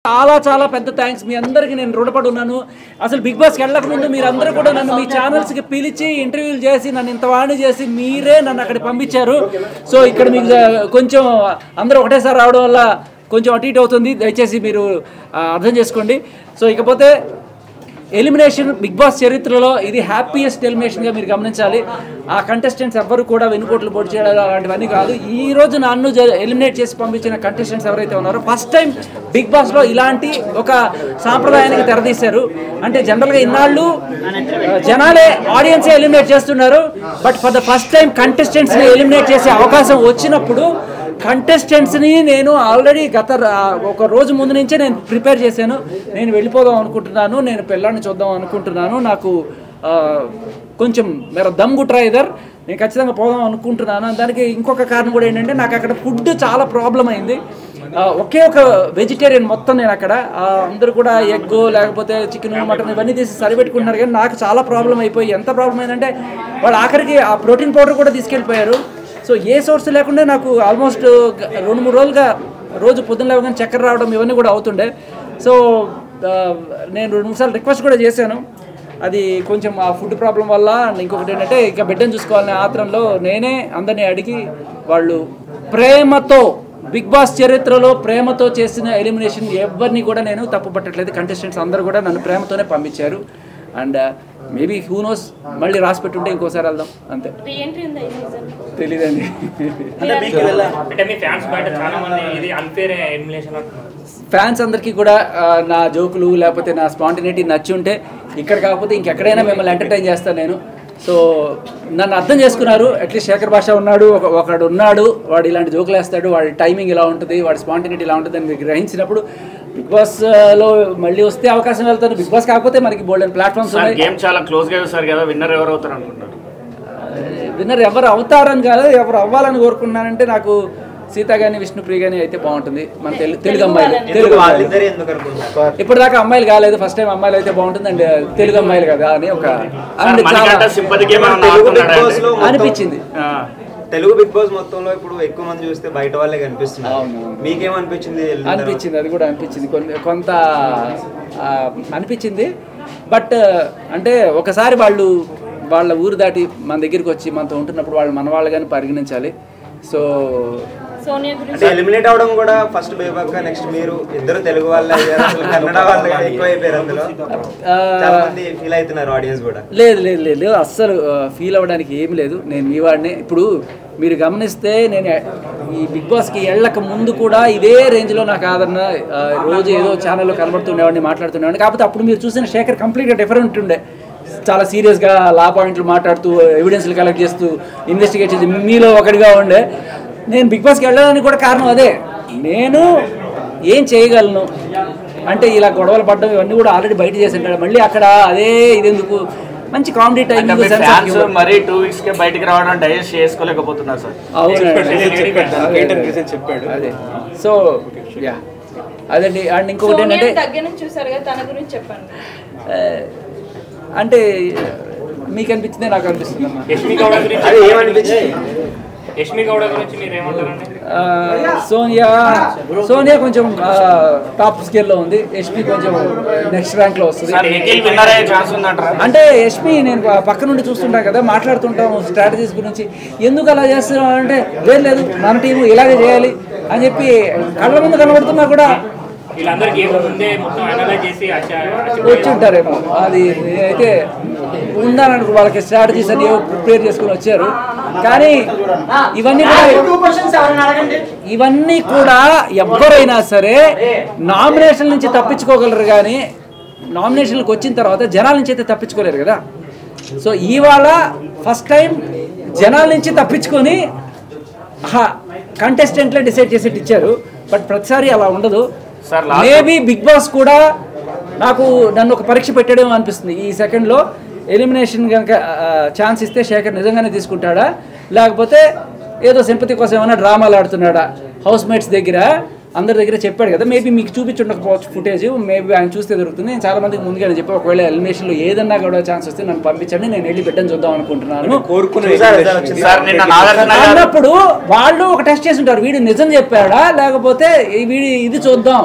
చాలా చాలా పెద్ద థ్యాంక్స్ మీ అందరికీ నేను రుణపడి ఉన్నాను. అసలు బిగ్ బాస్కి వెళ్ళక ముందు మీరందరూ కూడా నన్ను మీ ఛానల్స్కి పిలిచి ఇంటర్వ్యూలు చేసి నన్ను ఇంత వాణి చేసి మీరే నన్ను అక్కడికి పంపించారు. సో ఇక్కడ మీకు కొంచెం అందరూ ఒకటేసారి రావడం వల్ల కొంచెం అటు ఇటు అవుతుంది, దయచేసి మీరు అర్థం చేసుకోండి. సో ఇకపోతే ఎలిమినేషన్ బిగ్ బాస్ చరిత్రలో ఇది హ్యాపీయెస్ట్ ఎలిమినేషన్గా మీరు గమనించాలి. ఆ కంటెస్టెంట్స్ ఎవ్వరు కూడా వెనుకోట్లు పొడి చేయడం అలాంటివన్నీ కాదు. ఈ రోజు నన్ను ఎలిమినేట్ చేసి పంపించిన కంటెస్టెంట్స్ ఎవరైతే ఉన్నారో ఫస్ట్ టైం బిగ్ బాస్లో ఇలాంటి ఒక సాంప్రదాయానికి తెరదీశారు. అంటే జనరల్గా ఇన్నాళ్ళు జనాలే ఆడియన్సే ఎలిమినేట్ చేస్తున్నారు, but for the first time కంటెస్టెంట్స్ని ఎలిమినేట్ చేసే అవకాశం వచ్చినప్పుడు కంటెస్టెంట్స్ని నేను ఆల్రెడీ గత ఒక రోజు ముందు నుంచే నేను ప్రిపేర్ చేశాను. నేను వెళ్ళిపోదాం అనుకుంటున్నాను, నేను పిల్లాడిని చూద్దాం అనుకుంటున్నాను, నాకు కొంచెం మేర దమ్ గుట్రా ఇదర్, నేను ఖచ్చితంగా పోదాం అనుకుంటున్నాను. దానికి ఇంకొక కారణం కూడా ఏంటంటే నాకు అక్కడ ఫుడ్ చాలా ప్రాబ్లం అయింది. ఒకే ఒక వెజిటేరియన్ మొత్తం నేను అక్కడ అందరూ కూడా ఎగ్ లేకపోతే చికెన్ మటన్ ఇవన్నీ తీసి సరిపెట్టుకుంటున్నారు, కానీ నాకు చాలా ప్రాబ్లం అయిపోయి ఎంత ప్రాబ్లం అయిందంటే వాళ్ళు ఆఖరికి ఆ ప్రోటీన్ పౌడర్ కూడా తీసుకెళ్ళిపోయారు. సో ఏ సోర్స్ లేకుండా నాకు ఆల్మోస్ట్ 2-3 రోజులుగా రోజు పొద్దున్న లేవగానే చక్కెర రావడం ఇవన్నీ కూడా అవుతుండే. సో నేను 2-3 సార్లు రిక్వెస్ట్ కూడా చేశాను. అది కొంచెం ఆ ఫుడ్ ప్రాబ్లం వల్ల. ఇంకొకటి ఏంటంటే ఇక బిడ్డను చూసుకోవాలనే ఆత్రంలో నేనే అందరినీ అడిగి వాళ్ళు ప్రేమతో బిగ్ బాస్ చరిత్రలో ప్రేమతో చేసిన ఎలిమినేషన్ ఎవరిని కూడా నేను తప్పు పట్టట్లేదు. కంటెస్టెంట్స్ అందరూ కూడా నన్ను ప్రేమతోనే పంపించారు. అండ్ మేబీ హూ నోస్ మళ్ళీ రాసి పెట్టుంటే ఇంకోసారి వెళ్దాం అంతే. తెలీదండి. ఫ్యాన్స్ అందరికీ కూడా నా జోకులు లేకపోతే నా స్పాంటినిటీ నచ్చి ఉంటే ఇక్కడ కాకపోతే ఇంకెక్కడైనా మిమ్మల్ని ఎంటర్టైన్ చేస్తాను నేను. సో నన్ను అర్థం చేసుకున్నారు. అట్లీస్ట్ శేఖర్ భాష ఉన్నాడు, ఒకడు ఉన్నాడు, వాడు ఇలాంటి జోకులు వేస్తాడు, వాడి టైమింగ్ ఇలా ఉంటుంది, వాడి స్పాంటినిటీ ఇలా ఉంటుంది అని గ్రహించినప్పుడు బిగ్ బాస్లో మళ్ళీ వస్తే అవకాశం వెళ్తాను. బిగ్ బాస్ కాకపోతే మనకి బోల్డెన్ ప్లాట్ఫామ్స్ ఉన్నాయి. గేమ్ చాలా క్లోజ్గా చూస్తారు కదా, విన్నర్ ఎవరు అవుతారు అనుకుంటారు? విన్నర్ ఎవరు అవుతారని కాదు, ఎవరు అవ్వాలని కోరుకున్నానంటే నాకు సీత కానీ విష్ణుప్రియ కానీ అయితే బాగుంటుంది. మన తెలుగు అమ్మాయిలు, ఇప్పటిదాకా అమ్మాయిలు కాలేదు, ఫస్ట్ టైం అమ్మాయిలు అయితే బాగుంటుంది. అండ్ తెలుగు అమ్మాయిలు కదా అని ఒక అనిపించింది. తెలుగు బిగ్ బాస్ మొత్తంలో ఇప్పుడు ఎక్కువ మంది చూస్తే బయట వాళ్ళే కనిపిస్తున్నారు. మీకేమనిపించింది? అనిపించింది, అది కూడా అనిపించింది, కొంత అనిపించింది. బట్ అంటే ఒకసారి వాళ్ళు వాళ్ళ ఊరు దాటి మన దగ్గరికి వచ్చి మనతో ఉంటున్నప్పుడు వాళ్ళు మన వాళ్ళు కానీ పరిగణించాలి. సో అంటే ఎలిమినేట్ అవడం కూడా ఫస్ట్ బేబక్క, నెక్స్ట్ మీరు ఇద్దరు తెలుగు వాళ్ళే, కన్నడ వాళ్ళు ఎక్కువ అయిపోయారు. అందులో చాలా మంది ఫీల్ అవుతున్నారు ఆడియన్స్ కూడా. లేదు లేదు లేదు, అస్సలు ఫీల్ అవ్వడానికి ఏమి లేదు. నేను మీ వాడిని. ఇప్పుడు మీరు గమనిస్తే నేను ఈ బిగ్ బాస్కి వెళ్ళక ముందు కూడా ఇదే రేంజ్లో నాకు ఆదరణ, రోజు ఏదో ఛానల్లో కనబడుతుండేవాడిని, మాట్లాడుతుండేవాడిని. కాకపోతే అప్పుడు మీరు చూసిన శేఖర్ కంప్లీట్గా డిఫరెంట్ ఉండే. చాలా సీరియస్గా లా పాయింట్లు మాట్లాడుతూ ఎవిడెన్స్లు కలెక్ట్ చేస్తూ ఇన్వెస్టిగేట్ చేసి మీలో ఒకటిగా ఉండే. నేను బిగ్ బాస్కి వెళ్ళడానికి కూడా కారణం అదే. నేను ఏం చేయగలను అంటే ఇలా గొడవలు పడ్డం ఇవన్నీ కూడా ఆల్రెడీ బయట చేసింటాడు. మళ్ళీ అక్కడ అదే ఇదెందుకు, మంచి కామెడీ టైమింగ్. మరి 2 weeks కే బయటికి రావడం డైజెస్ట్ చేసుకోలేకపోతున్నారు సార్. చెప్పాడు అదే. సో యా అదండి. అండ్ ఇంకొకటి ఏంటంటే అంటే మీకు అనిపించిందే నాకు అనిపిస్తుంది అమ్మా. సోనియా కొంచెం టాప్ స్కేల్లో ఉంది, యష్మి కొంచెం నెక్స్ట్ ర్యాంక్లో వస్తుంది. అంటే యష్మి నేను పక్క నుండి చూస్తుంటా కదా, మాట్లాడుతుంటాం స్ట్రాటజీస్ గురించి. ఎందుకు అలా చేస్తున్నాం అంటే లేదు లేదు మన టీము ఇలాగే చేయాలి అని చెప్పి కళ్ళ ముందు కనబడుతున్నా కూడా వచ్చి ఉంటారేమో. అది అయితే ఉండాలనుకో వాళ్ళకి స్ట్రాటజీస్ అని ప్రిపేర్ చేసుకుని వచ్చారు. కానీ ఇవన్నీ కూడా ఎవరైనా సరే నామినేషన్ నుంచి తప్పించుకోగలరు, కానీ నామినేషన్లకు వచ్చిన తర్వాత జనాల నుంచి అయితే తప్పించుకోలేరు కదా. సో ఇవాళ ఫస్ట్ టైం జనాల నుంచి తప్పించుకొని కంటెస్టెంట్లే డిసైడ్ చేసి ఇచ్చారు. బట్ ప్రతిసారి అలా ఉండదు. మేబీ బిగ్ బాస్ కూడా నాకు నన్ను ఒక పరీక్ష పెట్టడం అనిపిస్తుంది. ఈ సెకండ్లో ఎలిమినేషన్ కనుక ఛాన్స్ ఇస్తే శేఖర్ నిజంగానే తీసుకుంటాడా, లేకపోతే ఏదో సింపతి కోసం ఏమైనా డ్రామాలు ఆడుతున్నాడా. హౌస్ మేట్స్ దగ్గర అందరి దగ్గర చెప్పాడు కదా, మేబీ మీకు చూపించుండకపోవచ్చు ఫుటేజ్, మేబీ ఆయన చూస్తే దొరుకుతుంది. నేను చాలా మందికి ముందుగానే చెప్పి ఒకవేళ ఎలిమినేషన్లో ఏదన్నా కూడా ఛాన్స్ వస్తే నన్ను పంపించండి, నేను వెళ్ళి బిడ్డను చూద్దాం అనుకుంటున్నాను అన్నప్పుడు వాళ్ళు ఒక టెస్ట్ చేసి ఉంటారు, వీడు నిజం చెప్పాడా లేకపోతే వీడి ఇది చూద్దాం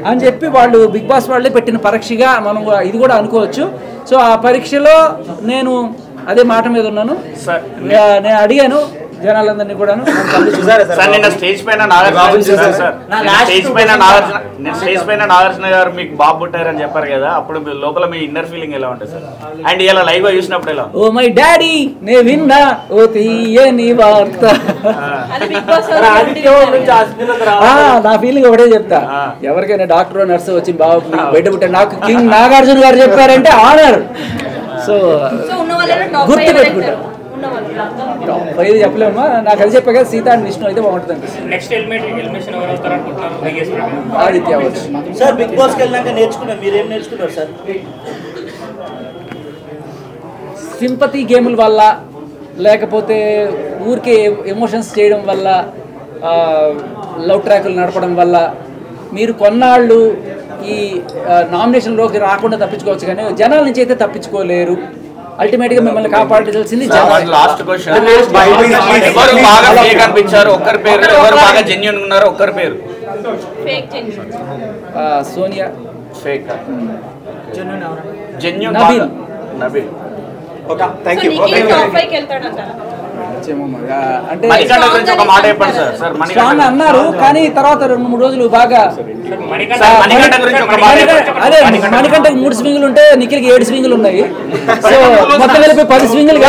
అని చెప్పి వాళ్ళు బిగ్ బాస్ వాళ్ళే పెట్టిన పరీక్షగా మనం ఇది కూడా అనుకోవచ్చు. సో ఆ పరీక్షలో నేను అదే మాట మీద ఉన్నాను. నేను అడిగాను జనాలందరినీ కూడా స్టేజ్ పైన నాగార్జున గారు మీకు బాబు పుట్టారని చెప్పారు కదా, అప్పుడు లోపల మీ ఇన్నర్ ఫీలింగ్ ఎలా ఉంటుంది సార్? అండ్ ఇలా లైవ్ గా చూసినప్పుడు ఎలా? ఓ మై డాడీ నే విన్నా ఓ తీయని వార్త. నా ఫీలింగ్ ఒకటే చెప్తా, ఎవరికైనా డాక్టర్ నర్సు వచ్చి బాబు బయట పుట్టారు, నాకు కింగ్ నాగార్జున గారు చెప్పారంటే ఆనర్. సో గుర్తు పెట్టుకుంటా. ఇది చెప్పలేమా, నాకు అది చెప్పా కదా, సీత అండ్ విష్ణు అయితే బాగుంటుంది అనిపిస్తుంది. ఆదిత్య అవ్వచ్చు సార్. బిగ్ బాస్ వెళ్ళాక నేర్చుకున్నారు, మీరేం నేర్చుకున్నారు సార్? సింపతి గేముల వల్ల, లేకపోతే ఊరికే ఎమోషన్స్ చేయడం వల్ల, లవ్ ట్రాకులు నడపడం వల్ల మీరు కొన్నాళ్ళు ఈ నామినేషన్లోకి రాకుండా తప్పించుకోవచ్చు, కానీ జనాల నుంచి అయితే తప్పించుకోలేరు. అల్టిమేట్ గా మిమ్మల్ని కాపాడాల్సింది లాస్ట్ క్వశ్చన్, ఎవరు బాగా ఫేక్ అనిపించారు ఒక్కరి పేరు, ఎవరు బాగా జెన్యూన్ ఉన్నారు ఒక్కరి పేరు? Sonia fake, genuine Nabeel. అంటే స్ట్రాంగ్ అన్నారు, కానీ తర్వాత 2-3 రోజులు బాగా అదే మణికంటకి 3 స్వింగులు ఉంటే నిఖిల్కి 7 స్వింగులు ఉన్నాయి. సో మొత్తం కలిపి 10 స్వింగులు